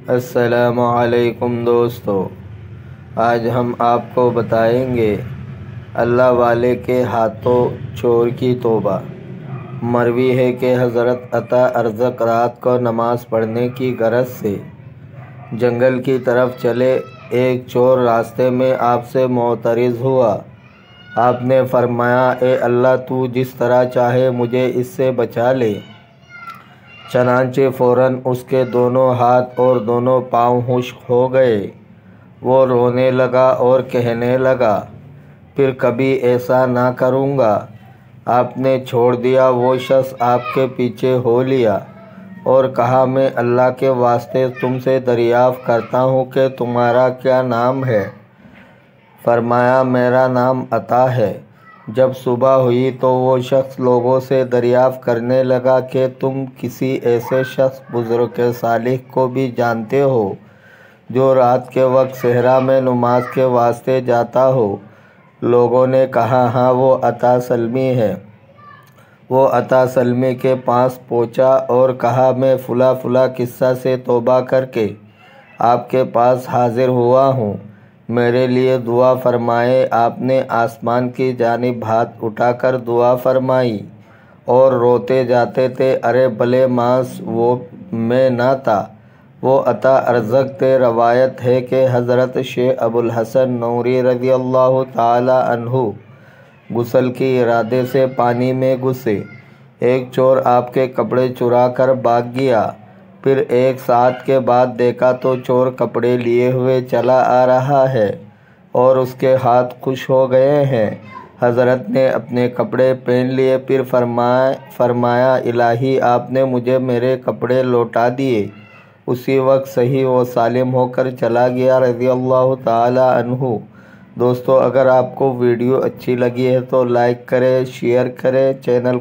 السلام علیکم دوستو، آج ہم آپ کو بتائیں گے اللہ والے کے ہاتھوں چور کی توبہ۔ مروی ہے کہ حضرت عطا ارزق رات کو نماز پڑھنے کی غرض سے جنگل کی طرف چلے۔ ایک چور راستے میں آپ سے معترض ہوا۔ آپ نے فرمایا، اے اللہ، تو جس طرح چاہے مجھے اس سے بچا لے۔ چنانچہ فوراً اس کے دونوں ہاتھ اور دونوں پاؤں خشک ہو گئے۔ وہ رونے لگا اور کہنے لگا، پھر کبھی ایسا نہ کروں گا۔ آپ نے چھوڑ دیا۔ وہ شخص آپ کے پیچھے ہو لیا اور کہا، میں اللہ کے واسطے تم سے دریافت کرتا ہوں کہ تمہارا کیا نام ہے؟ فرمایا، میرا نام عطا ہے۔ جب صبح ہوئی تو وہ شخص لوگوں سے دریافت کرنے لگا کہ تم کسی ایسے شخص بزرگ صالح کو بھی جانتے ہو جو رات کے وقت صحرا میں نماز کے واسطے جاتا ہو؟ لوگوں نے کہا، ہاں، وہ عطا سلمی ہے۔ وہ عطا سلمی کے پاس پہنچا اور کہا، میں فلاں فلاں قصہ سے توبہ کر کے آپ کے پاس حاضر ہوا ہوں، میرے لیے دعا فرمائیں۔ آپ نے آسمان کی جانب ہاتھ اٹھا کر دعا فرمائی اور روتے جاتے تھے، ارے بھلے ماس وہ میں نہ تھا، وہ عطا ارزق تھے۔ روایت ہے کہ حضرت شیخ ابو الحسن نوری رضی اللہ تعالی عنہ غسل کے ارادے سے پانی میں گھسے۔ ایک چور آپ کے کپڑے چرا کر بھاگ گیا۔ پھر ایک ساعت کے بعد دیکھا تو چور کپڑے لیے ہوئے چلا آ رہا ہے اور اس کے ہاتھ خشک ہو گئے ہیں۔ حضرت نے اپنے کپڑے پہن لیے، پھر فرمایا، الہی، آپ نے مجھے میرے کپڑے لوٹا دیے۔ اسی وقت صحیح و سالم ہو کر چلا گیا رضی اللہ تعالی عنہ۔ دوستو، اگر آپ کو ویڈیو اچھی لگی ہے تو لائک کریں، شیئر کریں، چینل